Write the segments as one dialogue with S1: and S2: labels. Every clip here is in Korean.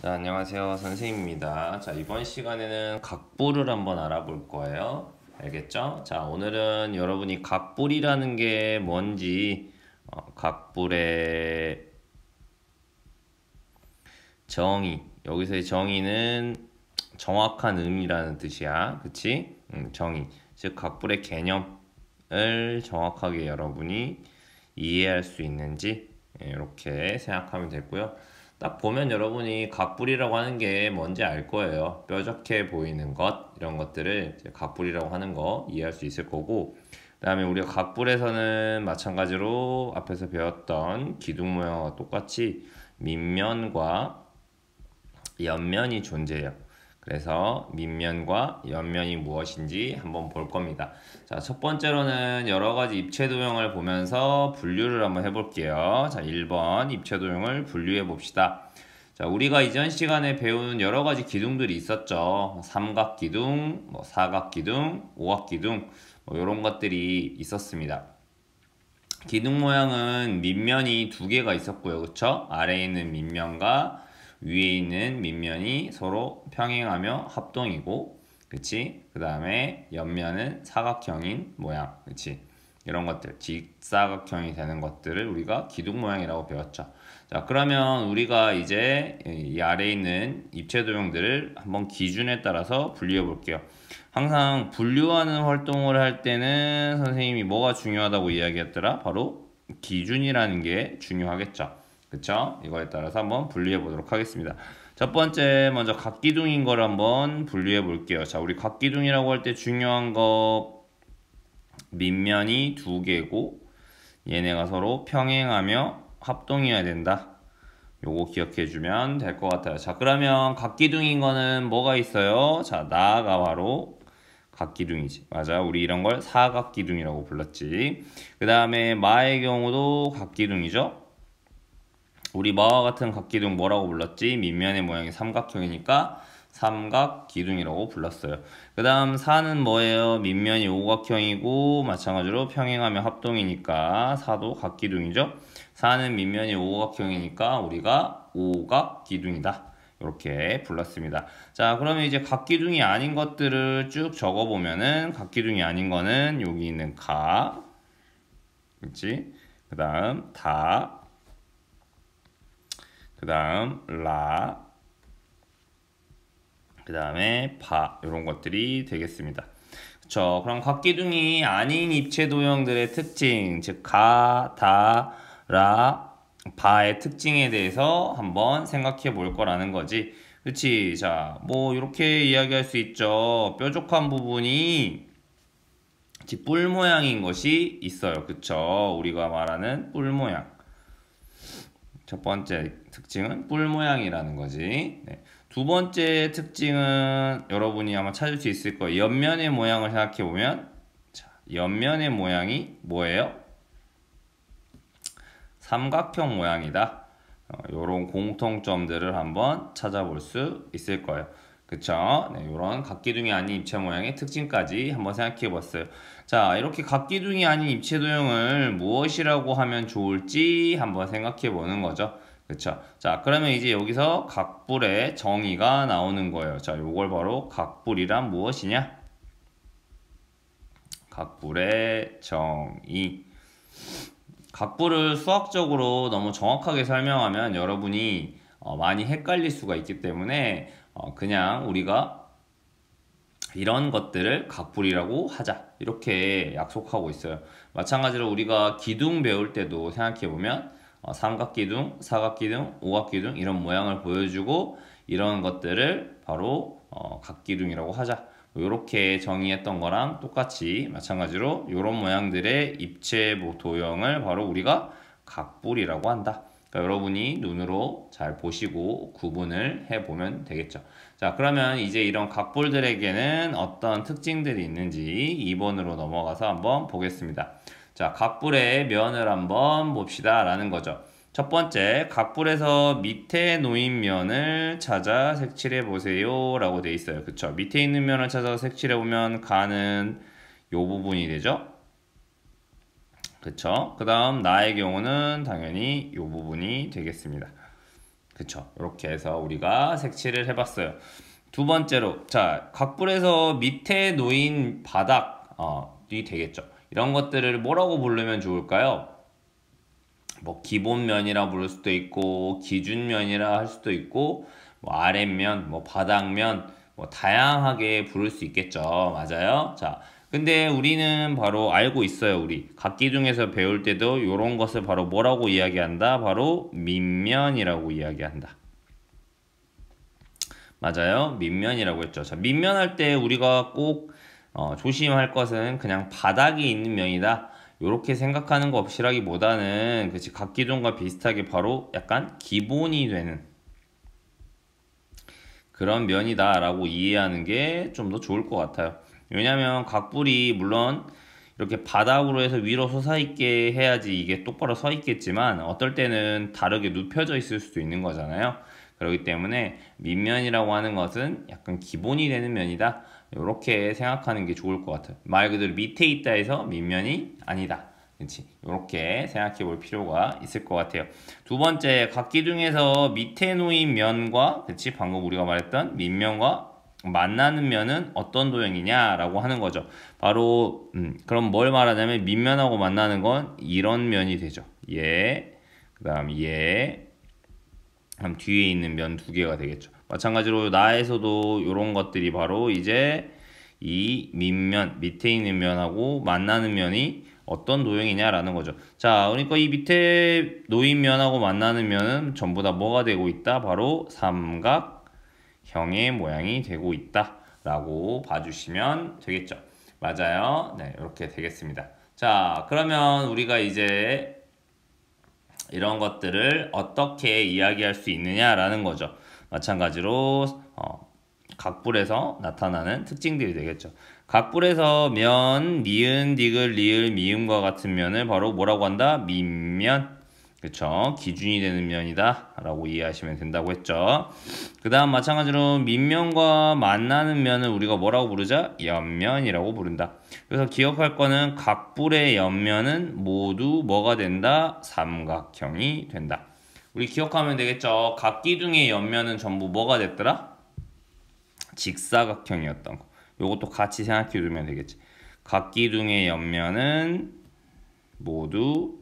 S1: 자, 안녕하세요. 선생님입니다. 자, 이번 시간에는 각부를 한번 알아볼 거예요. 알겠죠? 자, 오늘은 여러분이 각불이라는 게 뭔지, 각불의 정의. 여기서의 정의는 정확한 의미라는 뜻이야. 그치? 정의. 즉, 각불의 개념을 정확하게 여러분이 이해할 수 있는지, 이렇게 생각하면 되고요. 딱 보면 여러분이 각불이라고 하는 게 뭔지 알 거예요. 뾰족해 보이는 것, 이런 것들을 이제 각불이라고 하는 거 이해할 수 있을 거고, 그 다음에 우리가 각불에서는 마찬가지로 앞에서 배웠던 기둥 모양과 똑같이 밑면과 옆면이 존재해요. 그래서 밑면과 옆면이 무엇인지 한번 볼 겁니다. 자, 첫 번째로는 여러 가지 입체 도형을 보면서 분류를 한번 해볼게요. 자, 1번 입체 도형을 분류해 봅시다. 자, 우리가 이전 시간에 배운 여러 가지 기둥들이 있었죠. 삼각 기둥, 사각 기둥, 오각 기둥, 이런 것들이 있었습니다. 기둥 모양은 밑면이 두 개가 있었고요. 그쵸? 아래에 있는 밑면과 위에 있는 밑면이 서로 평행하며 합동이고, 그치? 그 다음에 옆면은 사각형인 모양, 그치? 이런 것들, 직사각형이 되는 것들을 우리가 기둥 모양이라고 배웠죠. 자, 그러면 우리가 이제 이 아래에 있는 입체 도형들을 한번 기준에 따라서 분류해 볼게요. 항상 분류하는 활동을 할 때는 선생님이 뭐가 중요하다고 이야기했더라? 바로 기준이라는 게 중요하겠죠. 그쵸? 이거에 따라서 한번 분류해 보도록 하겠습니다. 첫 번째, 먼저 각기둥인 걸 한번 분류해 볼게요. 자, 우리 각기둥이라고 할 때 중요한 거, 밑면이 두 개고, 얘네가 서로 평행하며 합동이어야 된다. 요거 기억해 주면 될 것 같아요. 자, 그러면 각기둥인 거는 뭐가 있어요? 자, 나가 바로 각기둥이지. 맞아. 우리 이런 걸 사각기둥이라고 불렀지. 그 다음에 마의 경우도 각기둥이죠. 우리 마와 같은 각기둥 뭐라고 불렀지? 밑면의 모양이 삼각형이니까 삼각기둥이라고 불렀어요. 그 다음 사는 뭐예요? 밑면이 오각형이고 마찬가지로 평행하며 합동이니까 사도 각기둥이죠. 사는 밑면이 오각형이니까 우리가 오각기둥이다. 이렇게 불렀습니다. 자, 그러면 이제 각기둥이 아닌 것들을 쭉 적어보면은 각기둥이 아닌 거는 여기 있는 각, 그치? 그 다음 다, 그 다음 라, 그 다음에 바, 이런 것들이 되겠습니다. 그쵸? 그럼 각기둥이 아닌 입체 도형들의 특징, 즉 가, 다, 라, 바의 특징에 대해서 한번 생각해 볼 거라는 거지. 그치? 자, 뭐 이렇게 이야기할 수 있죠. 뾰족한 부분이 뿔 모양인 것이 있어요. 그쵸? 우리가 말하는 뿔 모양. 첫 번째 특징은 뿔 모양이라는 거지. 네. 두 번째 특징은 여러분이 아마 찾을 수 있을 거예요. 옆면의 모양을 생각해 보면, 자, 옆면의 모양이 뭐예요? 삼각형 모양이다. 이런 공통점들을 한번 찾아볼 수 있을 거예요. 그쵸? 네, 이런 각기둥이 아닌 입체 모양의 특징까지 한번 생각해 봤어요. 자, 이렇게 각기둥이 아닌 입체 도형을 무엇이라고 하면 좋을지 한번 생각해 보는 거죠. 그쵸? 자, 그러면 이제 여기서 각불의 정의가 나오는 거예요. 자, 요걸 바로 각불이란 무엇이냐? 각불의 정의. 각불을 수학적으로 너무 정확하게 설명하면 여러분이 많이 헷갈릴 수가 있기 때문에 그냥 우리가 이런 것들을 각불이라고 하자 이렇게 약속하고 있어요. 마찬가지로 우리가 기둥 배울 때도 생각해보면 삼각기둥, 사각기둥, 오각기둥 이런 모양을 보여주고 이런 것들을 바로 각기둥이라고 하자. 이렇게 정의했던 거랑 똑같이 마찬가지로 이런 모양들의 입체 도형을 바로 우리가 각불이라고 한다. 그러니까 여러분이 눈으로 잘 보시고 구분을 해보면 되겠죠. 자, 그러면 이제 이런 각불들에게는 어떤 특징들이 있는지 2번으로 넘어가서 한번 보겠습니다. 자, 각불의 면을 한번 봅시다 라는 거죠. 첫 번째, 각불에서 밑에 놓인 면을 찾아 색칠해 보세요 라고 돼 있어요. 그쵸? 밑에 있는 면을 찾아서 색칠해 보면 가는 요 부분이 되죠? 그쵸? 그 다음 나의 경우는 당연히 요 부분이 되겠습니다. 그쵸. 이렇게 해서 우리가 색칠을 해봤어요. 두 번째로, 자, 각불에서 밑에 놓인 바닥이 되겠죠. 이런 것들을 뭐라고 부르면 좋을까요? 뭐 기본면이라 부를 수도 있고 기준면이라 할 수도 있고 뭐 아랫면, 뭐 바닥면, 뭐 다양하게 부를 수 있겠죠. 맞아요? 자, 근데 우리는 바로 알고 있어요. 우리 각기둥에서 배울 때도 이런 것을 바로 뭐라고 이야기한다? 바로 밑면이라고 이야기한다. 맞아요. 밑면이라고 했죠. 자, 밑면할 때 우리가 꼭 조심할 것은 그냥 바닥이 있는 면이다. 이렇게 생각하는 거 없이라기보다는 그치 각기둥과 비슷하게 바로 약간 기본이 되는 그런 면이다 라고 이해하는 게 좀 더 좋을 것 같아요. 왜냐면 각불이 물론 이렇게 바닥으로 해서 위로 솟아있게 해야지 이게 똑바로 서 있겠지만 어떨 때는 다르게 눕혀져 있을 수도 있는 거잖아요. 그렇기 때문에 밑면이라고 하는 것은 약간 기본이 되는 면이다. 이렇게 생각하는 게 좋을 것 같아요. 말 그대로 밑에 있다 해서 밑면이 아니다. 그렇지. 이렇게 생각해 볼 필요가 있을 것 같아요. 두 번째, 각기둥에서 밑에 놓인 면과, 그렇지, 방금 우리가 말했던 밑면과 만나는 면은 어떤 도형이냐라고 하는 거죠. 바로 그럼 뭘 말하냐면 밑면하고 만나는 건 이런 면이 되죠. 얘, 그다음 얘, 그럼 뒤에 있는 면 두 개가 되겠죠. 마찬가지로 나에서도 이런 것들이 바로 이제 이 밑면, 밑에 있는 면하고 만나는 면이 어떤 도형이냐라는 거죠. 자, 그러니까 이 밑에 놓인 면하고 만나는 면은 전부 다 뭐가 되고 있다? 바로 삼각형의 모양이 되고 있다 라고 봐주시면 되겠죠. 맞아요. 네, 이렇게 되겠습니다. 자, 그러면 우리가 이제 이런 것들을 어떻게 이야기할 수 있느냐라는 거죠. 마찬가지로 각불에서 나타나는 특징들이 되겠죠. 각불에서 면, 니은, 디귿, 리을, 미음과 같은 면을 바로 뭐라고 한다? 밑면. 그쵸? 기준이 되는 면이다 라고 이해하시면 된다고 했죠. 그 다음 마찬가지로 밑면과 만나는 면을 우리가 뭐라고 부르자? 옆면이라고 부른다. 그래서 기억할 거는 각불의 옆면은 모두 뭐가 된다? 삼각형이 된다. 우리 기억하면 되겠죠. 각기둥의 옆면은 전부 뭐가 됐더라? 직사각형이었던 거. 요것도 같이 생각해 두면 되겠지. 각기둥의 옆면은 모두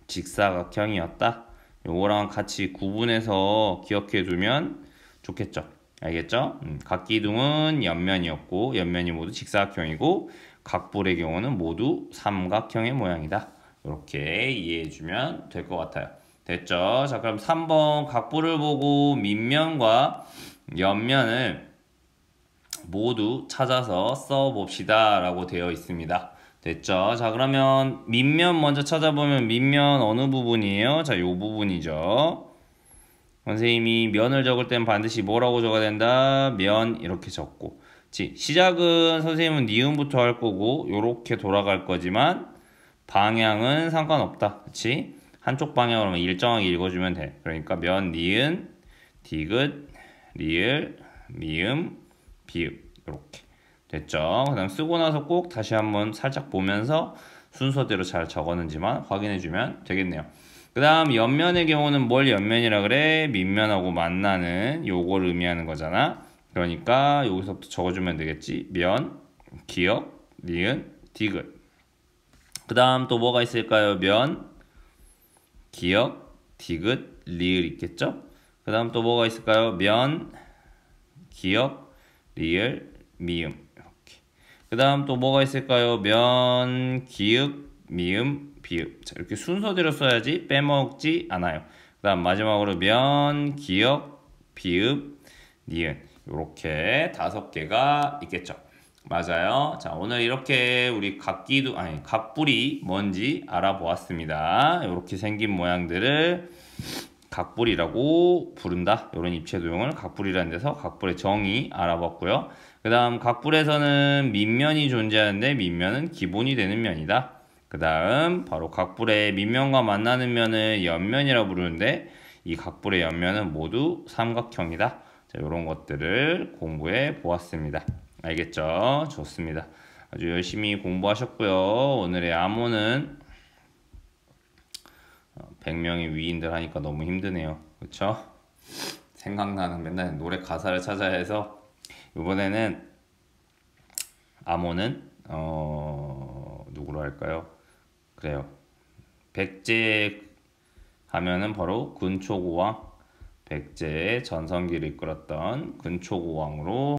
S1: 직사각형이었다. 요거랑 같이 구분해서 기억해 두면 좋겠죠. 알겠죠? 각기둥은 옆면이었고 옆면이 모두 직사각형이고 각불의 경우는 모두 삼각형의 모양이다. 이렇게 이해해 주면 될 것 같아요. 됐죠? 자, 그럼 3번 각불을 보고 밑면과 옆면을 모두 찾아서 써봅시다 라고 되어 있습니다. 됐죠? 자, 그러면 밑면 먼저 찾아보면 밑면 어느 부분이에요? 자, 요 부분이죠. 선생님이 면을 적을 땐 반드시 뭐라고 적어야 된다? 면 이렇게 적고 시작은 선생님은 니은부터 할 거고 요렇게 돌아갈 거지만 방향은 상관없다. 그치? 한쪽 방향으로만 일정하게 읽어주면 돼. 그러니까 면, 니은, 디귿, 리을, 미음, 비읍 이렇게 됐죠. 그 다음 쓰고 나서 꼭 다시 한번 살짝 보면서 순서대로 잘 적었는지만 확인해주면 되겠네요. 그 다음 옆면의 경우는 뭘 옆면이라 그래? 밑면하고 만나는 요걸 의미하는 거잖아. 그러니까 여기서부터 적어주면 되겠지. 면, 기역, 니은, 디귿. 그 다음 또 뭐가 있을까요? 면, 기역, 디귿, 리을 있겠죠? 그 다음 또 뭐가 있을까요? 면, 기역, 리을, 미음 이렇게. 그 다음 또 뭐가 있을까요? 면, 기역, 미음, 비읍. 자, 이렇게 순서대로 써야지 빼먹지 않아요. 그 다음 마지막으로 면, 기역, 비읍, 니은 이렇게 5개가 있겠죠. 맞아요. 자, 오늘 이렇게 우리 각불이 뭔지 알아보았습니다. 이렇게 생긴 모양들을 각불이라고 부른다. 이런 입체 도형을 각불이라는 데서 각불의 정의 알아봤고요. 그 다음 각불에서는 밑면이 존재하는데 밑면은 기본이 되는 면이다. 그 다음 바로 각불의 밑면과 만나는 면을 옆면이라고 부르는데 이 각불의 옆면은 모두 삼각형이다. 자, 이런 것들을 공부해 보았습니다. 알겠죠? 좋습니다. 아주 열심히 공부하셨고요. 오늘의 암호는 100명의 위인들 하니까 너무 힘드네요. 그쵸? 생각나는 맨날 노래 가사를 찾아야 해서 이번에는 아몬은 누구로 할까요? 그래요. 백제 하면은 바로 근초고왕, 백제의 전성기를 이끌었던 근초고왕으로